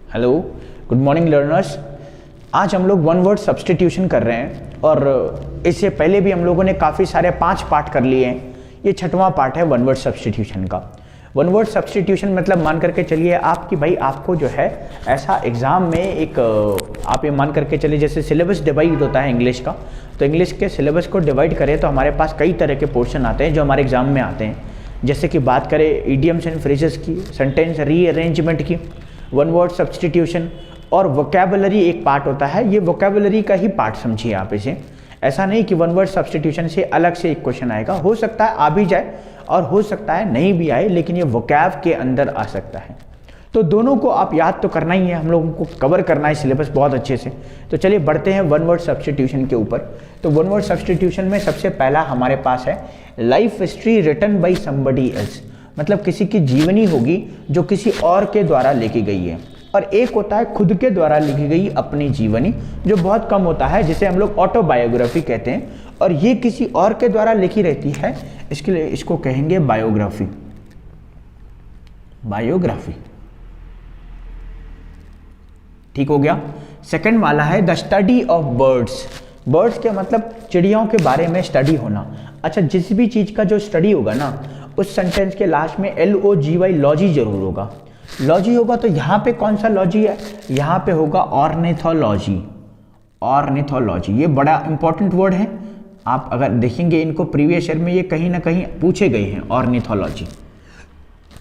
Hello, good morning learners. आज हम लोग वन वर्ड सब्स्टिट्यूशन कर रहे हैं और इससे पहले भी हम लोगों ने काफ़ी सारे 5 पार्ट कर लिए हैं। ये 6वां पार्ट है वन वर्ड सब्स्टिट्यूशन का। वन वर्ड सब्स्टिट्यूशन मतलब मान करके चलिए आप कि भाई आपको जो है ऐसा एग्ज़ाम में एक आप ये मान करके चलिए जैसे सिलेबस डिवाइड होता है इंग्लिश का, तो इंग्लिश के सिलेबस को डिवाइड करें तो हमारे पास कई तरह के पोर्शन आते हैं जो हमारे एग्ज़ाम में आते हैं। जैसे कि बात करें इडियम्स एंड फ्रेजेस की, सेंटेंस रीअरेंजमेंट की, वन वर्ड सब्स्टिट्यूशन और वोकैबुलरी एक पार्ट होता है। ये वोकैबुलरी का ही पार्ट समझिए आप इसे। ऐसा नहीं कि वन वर्ड सब्स्टिट्यूशन से अलग से एक क्वेश्चन आएगा, हो सकता है आ भी जाए और हो सकता है नहीं भी आए, लेकिन ये वोकैब के अंदर आ सकता है। तो दोनों को आप याद तो करना ही है, हम लोगों को कवर करना है सिलेबस बहुत अच्छे से। तो चलिए बढ़ते हैं वन वर्ड सब्स्टिट्यूशन के ऊपर। तो वन वर्ड सब्स्टिट्यूशन में सबसे पहला हमारे पास है life history written by somebody else, मतलब किसी की जीवनी होगी जो किसी और के द्वारा लिखी गई है। और एक होता है खुद के द्वारा लिखी गई अपनी जीवनी, जो बहुत कम होता है, जिसे हम लोग ऑटोबायोग्राफी कहते हैं, और ये किसी और के द्वारा लिखी रहती है, इसके लिए इसको कहेंगे बायोग्राफी। बायोग्राफी ठीक हो गया। सेकंड वाला है the study of birds. Birds के मतलब चिड़ियों के बारे में स्टडी होना। अच्छा, जिस भी चीज़ का जो स्टडी होगा ना, उस सेंटेंस के लास्ट में LOGY लॉजी जरूर होगा। लॉजी होगा तो यहाँ पे कौन सा लॉजी है? यहाँ पे होगा ऑर्निथोलॉजी। ऑर्निथोलॉजी ये बड़ा इंपॉर्टेंट वर्ड है। आप अगर देखेंगे इनको प्रीवियस ईयर में ये कहीं ना कहीं पूछे गए हैं। ऑर्निथोलॉजी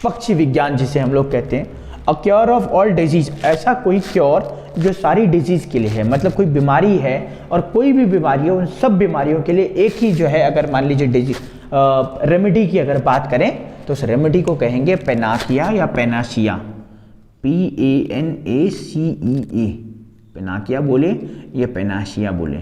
पक्षी विज्ञान जिसे हम लोग कहते हैं। A cure of all disease, ऐसा कोई क्योर जो सारी डिजीज के लिए है, मतलब कोई बीमारी है और कोई भी बीमारी है, उन सब बीमारियों के लिए एक ही जो है, अगर मान लीजिए डिजीज रेमेडी की अगर बात करें तो उस रेमेडी को कहेंगे पेनाकिया या पेनाशिया। PANACEA पेनाकिया बोले, ये पेनाशिया बोले।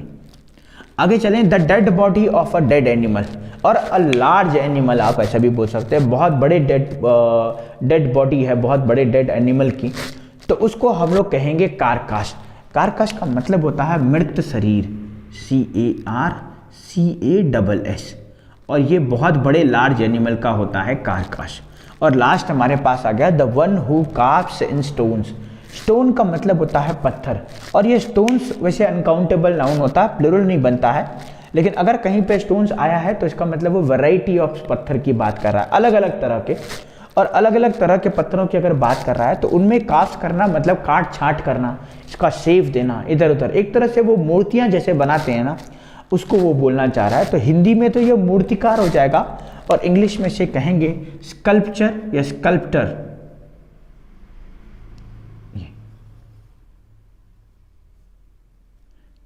आगे चलें, the dead body of a dead animal और अ लार्ज एनिमल, आप ऐसा भी बोल सकते हैं। बहुत बड़े डेड बॉडी है, बहुत बड़े डेड एनिमल की, तो उसको हम लोग कहेंगे कारकाश। कारकाश का मतलब होता है मृत शरीर, CARCASS, और ये बहुत बड़े लार्ज एनिमल का होता है कारकाश। और लास्ट हमारे पास आ गया the one who carves in stones. Stone का मतलब होता है पत्थर, और ये स्टोन्स वैसे अनकाउंटेबल नाउन होता है, प्लूरल नहीं बनता है, लेकिन अगर कहीं पे स्टोन्स आया है तो इसका मतलब वो वैरायटी ऑफ पत्थर की बात कर रहा है, अलग अलग तरह के। और अलग अलग तरह के पत्थरों की अगर बात कर रहा है तो उनमें कास्ट करना मतलब काट छाट करना, इसका शेप देना इधर उधर, एक तरह से वो मूर्तियां जैसे बनाते हैं ना, उसको वो बोलना चाह रहा है। तो हिंदी में तो ये मूर्तिकार हो जाएगा और इंग्लिश में से कहेंगे स्कल्पचर या स्कल्प्टर।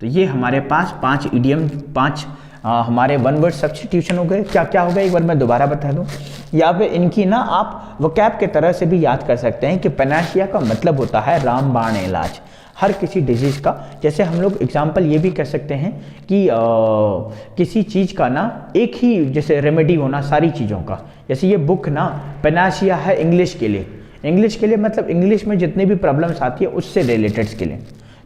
तो ये हमारे पास 5 इडियम, 5 हमारे वन वर्ड सब्स्टिट्यूशन हो गए। क्या क्या हो गया एक बार मैं दोबारा बता दूं। या पे इनकी ना आप वोकैब के तरह से भी याद कर सकते हैं कि पेनाशिया का मतलब होता है रामबाण इलाज, हर किसी डिजीज का। जैसे हम लोग एग्जाम्पल ये भी कह सकते हैं कि किसी चीज़ का ना एक ही जैसे रेमेडी होना सारी चीज़ों का। जैसे ये बुक ना पेनाशिया है इंग्लिश के लिए, इंग्लिश के लिए मतलब इंग्लिश में जितनी भी प्रॉब्लम्स आती है उससे रिलेटेड के लिए,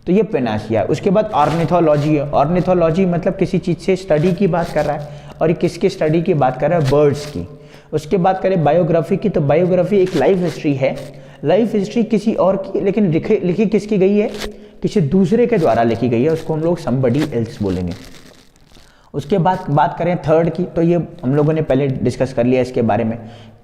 तो ये पेनाशिया है। उसके बाद ऑर्निथोलॉजी है। ऑर्निथोलॉजी मतलब किसी चीज़ से स्टडी की बात कर रहा है, और ये किसकी स्टडी की बात कर रहा है? बर्ड्स की। उसके बाद करें बायोग्राफी की, तो बायोग्राफी एक लाइफ हिस्ट्री है। लाइफ हिस्ट्री किसी और की, लेकिन लिखी किसकी गई है? किसी दूसरे के द्वारा लिखी गई है, उसको हम लोग समबडी एल्स बोलेंगे। उसके बाद बात करें थर्ड की, तो ये हम लोगों ने पहले डिस्कस कर लिया इसके बारे में।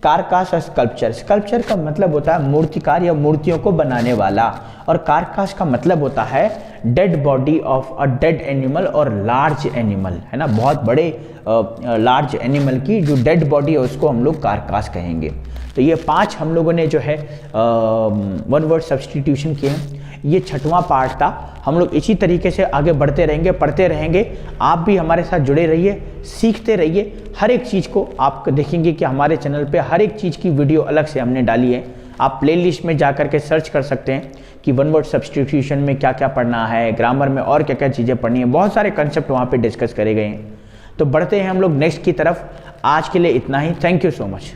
कारकाश और स्कल्पचर। स्कल्पचर का मतलब होता है मूर्तिकार या मूर्तियों को बनाने वाला, और कारकाश का मतलब होता है dead body of a dead animal और लार्ज एनिमल, है ना, बहुत बड़े लार्ज एनिमल की जो डेड बॉडी है उसको हम लोग कारकाश कहेंगे। तो ये 5 हम लोगों ने जो है वन वर्ड सब्स्टिट्यूशन किए हैं। ये 6वां पार्ट था। हम लोग इसी तरीके से आगे बढ़ते रहेंगे, पढ़ते रहेंगे। आप भी हमारे साथ जुड़े रहिए, सीखते रहिए। हर एक चीज़ को आप देखेंगे कि हमारे चैनल पे हर एक चीज़ की वीडियो अलग से हमने डाली है। आप प्लेलिस्ट में जा कर के सर्च कर सकते हैं कि वन वर्ड सब्स्टिट्यूशन में क्या क्या पढ़ना है, ग्रामर में और क्या क्या चीज़ें पढ़नी है। बहुत सारे कंसेप्ट वहाँ पे डिस्कस करे गए हैं। तो बढ़ते हैं हम लोग नेक्स्ट की तरफ। आज के लिए इतना ही। Thank you so much.